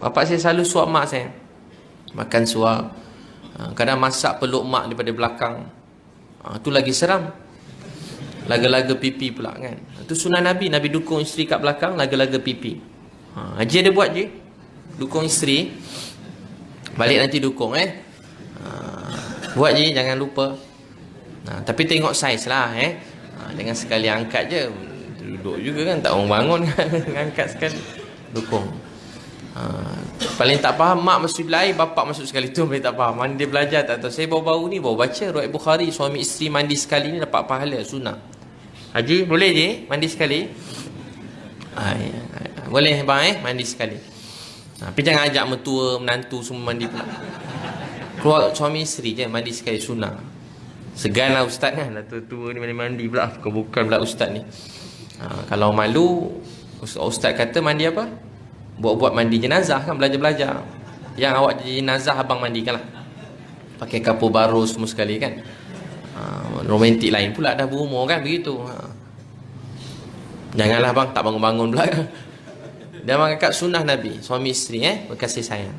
Bapak saya selalu suap mak saya. Makan suap. Kadang masak peluk mak daripada belakang. Tu lagi seram. Laga-laga pipi pula kan. Itu sunnah Nabi. Nabi dukung isteri kat belakang, laga-laga pipi. Haji ada buat je. Dukung isteri. Balik nanti dukung buat je, jangan lupa. Tapi tengok saiz lah jangan sekali angkat je. Duduk juga kan, tak orang bangun kan. Angkat sekali. Dukung. Paling tak faham, mak masuk bilik air, bapak masuk sekali. Tu paling tak faham. Mana dia belajar tak tahu. Saya baru-baru ni baru baca riwayat Bukhari, suami isteri mandi sekali ni dapat pahala sunnah. Haji boleh je mandi sekali. Boleh bang mandi sekali. Tapi jangan ajak mertua, menantu semua mandi pula. Keluar suami isteri je mandi sekali sunnah. Segan lah ustaz kan. Tua-tua ni mandi pula. Bukan pula ustaz ni. Kalau malu, ustaz kata mandi apa? Buat-buat mandi jenazah kan, belajar-belajar. Yang awak jadi jenazah abang mandikan lah. Pakai kapur baru semua sekali kan. Romantik lain pula dah berumur kan begitu. Janganlah bang, tak bangun-bangun pula kan. Dan kakak sunnah Nabi, suami isteri berkasih sayang.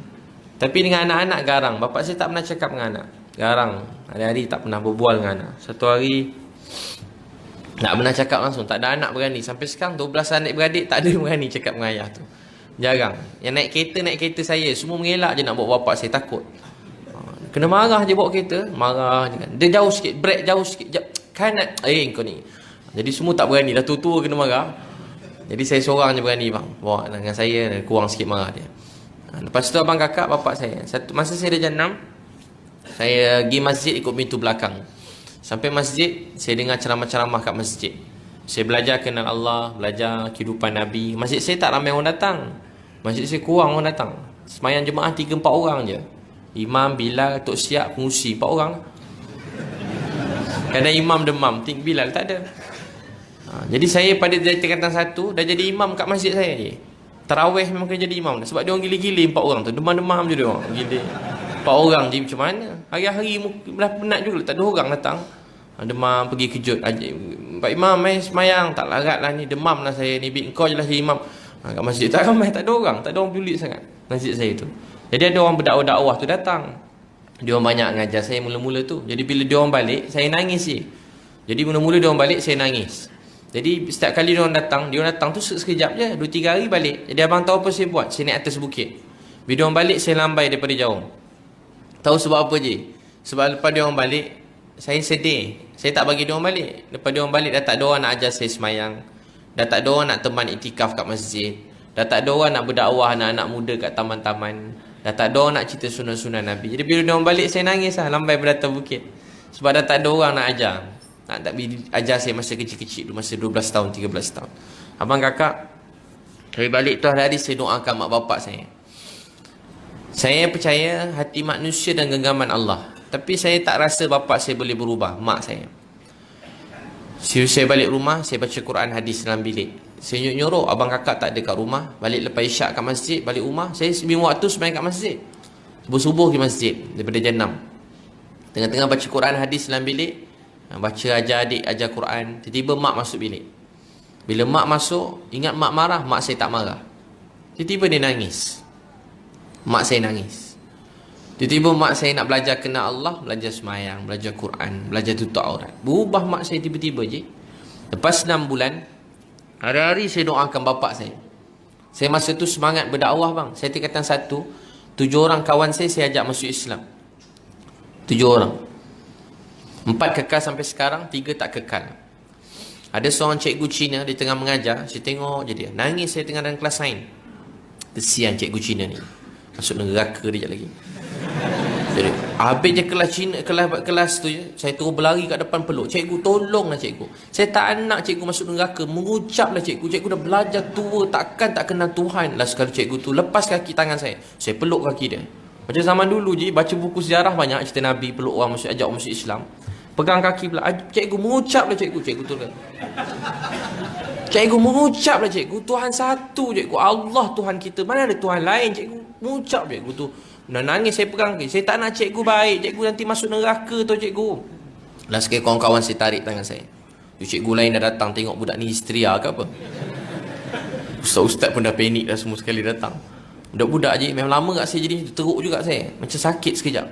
Tapi dengan anak-anak garang. Bapak saya tak pernah cakap dengan anak. Garang. Hari-hari tak pernah berbual dengan anak. Satu hari tak pernah cakap langsung. Tak ada anak berani. Sampai sekarang 12 anak beradik tak ada berani cakap dengan ayah tu. Jarang. Yang naik kereta saya, semua mengelak je nak bawa bapak saya, takut. Kena marah je bawa kereta, marah je kan. Dia jauh sikit, break jauh sikit, kanan. Kau ni. Jadi semua tak berani, dah tua-tua kena marah. Jadi saya seorang je berani bang. Bawa dengan saya, kurang sikit marah dia. Lepas tu abang kakak, bapak saya. Masa saya dah jam 6, saya pergi masjid ikut pintu belakang. Sampai masjid, saya dengar ceramah-ceramah kat masjid. Saya belajar kenal Allah, belajar kehidupan Nabi. Masjid saya tak ramai orang datang. Masjid saya kurang orang datang. Semayang jemaah 3-4 orang je. Imam, Bilal, Tok Siap, pengusi 4 orang. Kadang imam demam, Bilal tak ada. Jadi saya pada tingkatan 1 dah jadi imam kat masjid saya je. Tarawih memang kena jadi imam. Sebab dia orang gila-gila 4 orang tu. Demam-demam je dia orang. Gila. 4 orang je macam mana? Hari-hari dah penat juga, tak ada orang datang. Demam, pergi kejut. Pak Imam semayang, tak larat lah ni, demam lah saya ni, kau je lah si imam. Kat masjid tak ramai, tak ada orang pelik sangat masjid saya tu. Jadi ada orang berdakwah-dakwah tu datang. Dia orang banyak ngajar saya mula-mula tu. Jadi bila dia orang balik, saya nangis je. Jadi mula-mula dia orang balik, saya nangis. Jadi setiap kali dia orang datang tu sekejap je, 2-3 hari balik. Jadi abang tahu apa saya buat? Saya naik atas bukit. Bila dia orang balik, saya lambai daripada jauh. Tahu sebab apa je? Sebab lepas dia orang balik, saya sedih. Saya tak bagi dia orang balik. Lepas dia orang balik, dah tak ada orang nak ajar saya semayang. Dah tak ada orang nak teman iktikaf kat masjid. Dah tak ada orang nak berdakwah anak-anak muda kat taman-taman. Dah tak ada orang nak cerita sunnah-sunnah Nabi. Jadi bila dia orang balik, saya nangis lah, lambai beratas bukit. Sebab dah tak ada orang nak ajar. Nak ajar saya masa kecil-kecil tu, masa 12 tahun, 13 tahun. Abang kakak, hari balik tu hari-hari saya doakan mak bapak saya. Saya percaya hati manusia dan genggaman Allah. Tapi saya tak rasa bapak saya boleh berubah, mak saya. Saya balik rumah, saya baca Quran hadis dalam bilik. Saya nyuruh abang kakak tak ada kat rumah. Balik lepas isyak kat masjid, balik rumah. Saya sebelum waktu semayang kat masjid. Subuh-subuh ke masjid, daripada jam 6. Tengah-tengah baca Quran hadis dalam bilik. Baca ajar adik, ajar Quran. Tiba-tiba mak masuk bilik. Bila mak masuk, ingat mak marah, mak saya tak marah. Tiba-tiba dia nangis. Mak saya nangis. Tiba-tiba mak saya nak belajar kenal Allah, belajar semayang, belajar Quran, belajar tutup aurat. Berubah mak saya tiba-tiba je. Lepas 6 bulan, hari-hari saya doakan bapak saya. Saya masa tu semangat berdakwah bang. Saya tingkatan 1, 7 orang kawan saya ajak masuk Islam. 7 orang. 4 kekal sampai sekarang, 3 tak kekal. Ada seorang cikgu Cina, dia tengah mengajar, saya tengok je dia. Nangis saya tengah dalam kelas sains. Kesian cikgu Cina ni. Masuk neraka dia lagi. Jadi, habis je kelas tu je, saya terus berlari kat depan peluk. Cikgu, tolonglah cikgu. Saya tak nak cikgu masuk neraka. Mengucaplah cikgu. Cikgu dah belajar tua, takkan tak kenal Tuhan. Last sekali cikgu tu lepas kaki tangan saya. Saya peluk kaki dia. Macam zaman dulu je, baca buku sejarah banyak cerita Nabi peluk orang masuk, ajak orang masuk Islam. Pegang kaki pula. Cikgu, mengucaplah cikgu. Cikgu tu kan. Cikgu, mengucaplah cikgu. Tuhan satu cikgu. Allah Tuhan kita. Mana ada Tuhan lain cikgu. Mengucap cikgu tu. Nangis saya pegang. Saya tak nak cikgu baik. Cikgu nanti masuk neraka tu cikgu. Last sekali kawan-kawan saya tarik tangan saya. Cikgu lain dah datang tengok budak ni histeria ke apa. Ustaz-ustaz pun dah panik dah semua sekali datang. Budak-budak je, memang lama kat saya jadi teruk juga saya. Macam sakit sekejap.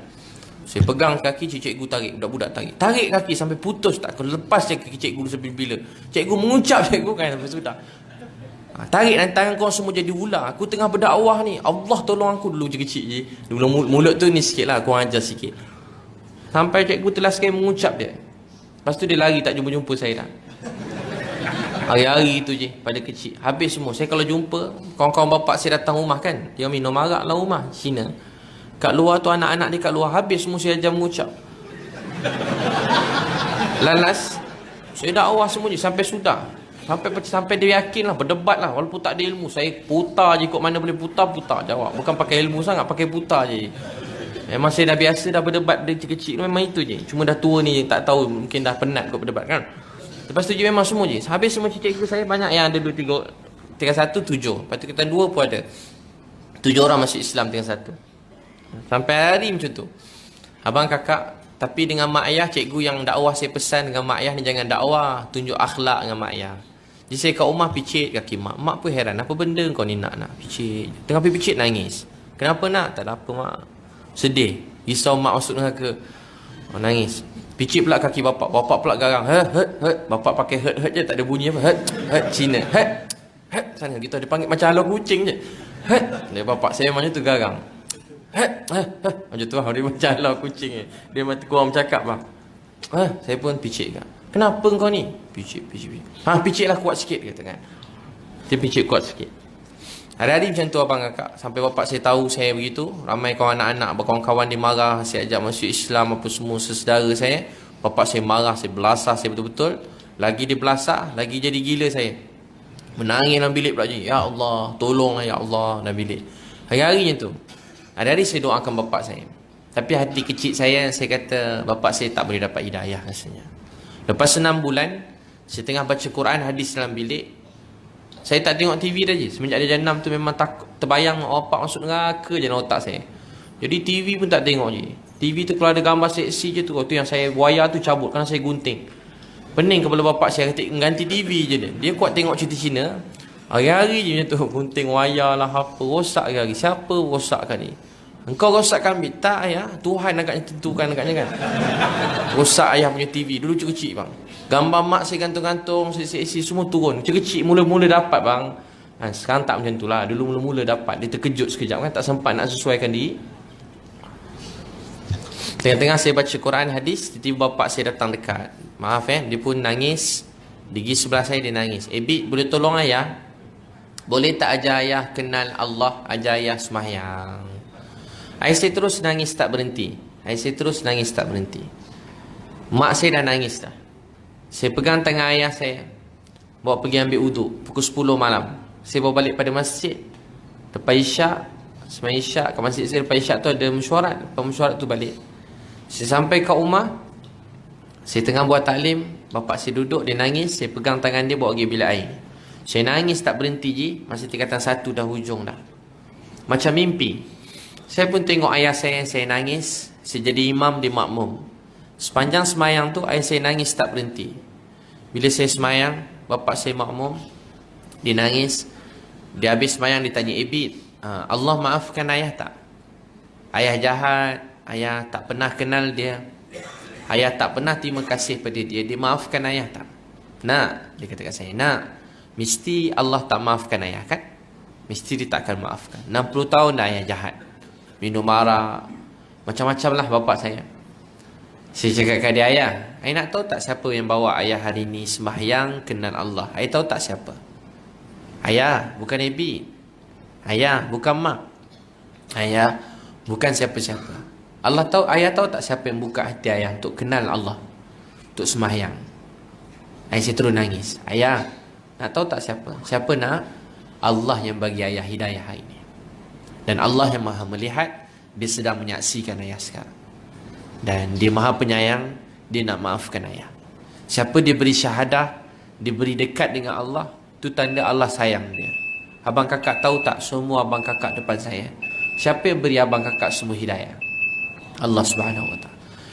Saya pegang kaki, cikgu tarik, budak-budak tarik. Tarik kaki sampai putus tak. Kalau lepas je kaki cikgu sampai bila. Cikgu mengucap cikgu kan sampai sudah. Tarik dan tangan kau semua jadi ular. Aku tengah berdakwah ni. Allah tolong aku dulu kecil je. Dulu mulut tu ni sikit lah. Aku ajar sikit. Sampai cikgu telah sekali mengucap dia. Lepas tu dia lari tak jumpa-jumpa saya dah. Hari-hari tu je pada kecil. Habis semua. Saya kalau jumpa kawan-kawan bapak saya datang rumah kan. Dia minum arak lah rumah Cina. Kat luar tu anak-anak dia kat luar. Habis semua saya ajar mengucap. Lalas saya dakwah semua je sampai sudah. Sampai dia yakin lah, berdebat lah. Walaupun tak ada ilmu, saya putar je ikut mana boleh putar jawab. Bukan pakai ilmu sangat, pakai putar je. Memang saya dah biasa dah berdebat dari kecil, memang itu je. Cuma dah tua ni tak tahu, mungkin dah penat kot berdebat kan. Lepas tu je memang semua je. Habis semua cikgu saya banyak yang ada 2, 3, tinggal 1, 7. Lepas tu kita 2 pun ada 7 orang masuk Islam tinggal 1. Sampai hari macam tu. Abang kakak. Tapi dengan mak ayah, cikgu yang dakwah saya pesan dengan mak ayah ni jangan dakwah, tunjuk akhlak dengan mak ayah. Jadi saya kat rumah picit kaki mak. Mak pun heran, apa benda kau ni nak picit. Tengah pergi picit nangis. Kenapa nak? Tak ada apa mak. Sedih. Risau mak masuk neraka. Nangis. Picit pula kaki bapak. Bapak pula garang. Bapak pakai je, tak ada bunyi apa. Cina. Sana gitu dia panggil macam halau kucing je. Dia bapak saya macam tu garang. Macam tu lah. Dia macam halau kucing je. Dia macam kurang bercakap bang. Saya pun picit kan. Kenapa kau ni? Picit. Picit lah kuat sikit kata kan. Dia picit kuat sikit. Hari-hari macam tu abang kakak. Sampai bapak saya tahu saya begitu. Ramai kawan anak-anak, kawan-kawan dia marah. Saya ajak masuk Islam apa semua sesedara saya. Bapak saya marah, saya belasah saya betul-betul. Lagi dia belasah, lagi jadi gila saya. Menangis dalam bilik pula je. Ya Allah, tolonglah ya Allah dalam bilik. Hari-hari macam tu. Hari-hari saya doakan bapak saya. Tapi hati kecil saya kata bapak saya tak boleh dapat hidayah rasanya. Lepas 6 bulan, saya tengah baca Quran, hadis dalam bilik. Saya tak tengok TV dah je. Semenjak dia jam 6 tu memang takut, terbayang bapak masuk neraka je dalam otak saya. Jadi TV pun tak tengok je. TV tu kalau ada gambar seksi je tu, yang saya wayar tu cabut kerana saya gunting. Pening kepala bapak saya, kata ganti TV je dia. Dia kuat tengok cerita Cina. Hari-hari je macam tu, gunting wayar lah apa, rosak hari-hari. Siapa rosakkan ni? Engkau rosakkan ambil? Tak ayah, Tuhan agaknya tentukan agaknya kan. Rosak ayah punya TV. Dulu kecil bang. Gambar mak saya gantung-gantung, seksi semua turun. Kecil mula-mula dapat bang. Sekarang tak macam tu lah. Dulu mula-mula dapat. Dia terkejut sekejap kan. Tak sempat nak sesuaikan diri. Tengah-tengah saya baca Quran hadis, tiba-tiba bapak saya datang dekat. Maaf dia pun nangis. Di sebelah saya dia nangis. Bit boleh tolong ayah? Boleh tak ajar ayah kenal Allah? Ajar ayah sembahyang. Ayah saya terus nangis tak berhenti. Mak saya dah nangis dah. Saya pegang tangan ayah saya, bawa pergi ambil uduk. Pukul 10 malam saya bawa balik pada masjid. Lepas isyak, sembahyang isyak kat masjid saya, lepas isyak tu ada mesyuarat. Lepas mesyuarat tu balik. Saya sampai kat rumah, saya tengah buat taklim. Bapak saya duduk, dia nangis. Saya pegang tangan dia, bawa pergi bilik air. Saya nangis tak berhenti je. Masih tingkatan 1 dah hujung dah. Macam mimpi. Saya pun tengok ayah saya nangis. Saya jadi imam, dia makmum. Sepanjang semayang tu ayah saya nangis tak berhenti. Bila saya semayang, bapak saya makmum, dia nangis. Dia habis semayang, dia tanya, Bit, Allah maafkan ayah tak? Ayah jahat, ayah tak pernah kenal dia, ayah tak pernah terima kasih pada dia. Dia maafkan ayah tak? Nak, dia kata kat saya, nak. Mesti Allah tak maafkan ayah kan? Mesti dia tak akan maafkan. 60 tahun dah ayah jahat, minum arak, macam-macam lah bapak saya. Saya cakap kat dia, ayah nak tahu tak siapa yang bawa ayah hari ni sembahyang kenal Allah? Ayah tahu tak siapa? Ayah bukan Ebi, ayah bukan mak, ayah bukan siapa-siapa. Ayah tahu tak siapa yang buka hati ayah untuk kenal Allah, untuk sembahyang? Ayah saya terus nangis. Ayah nak tahu tak siapa? Siapa nak? Allah yang bagi ayah hidayah hari ini. Dan Allah yang maha melihat, dia sedang menyaksikan ayah sekarang. Dan dia maha penyayang, dia nak maafkan ayah. Siapa dia beri syahadah, dia beri dekat dengan Allah, itu tanda Allah sayang dia. Abang kakak tahu tak, semua abang kakak depan saya, siapa yang beri abang kakak semua hidayah? Allah Subhanahu Wa Taala.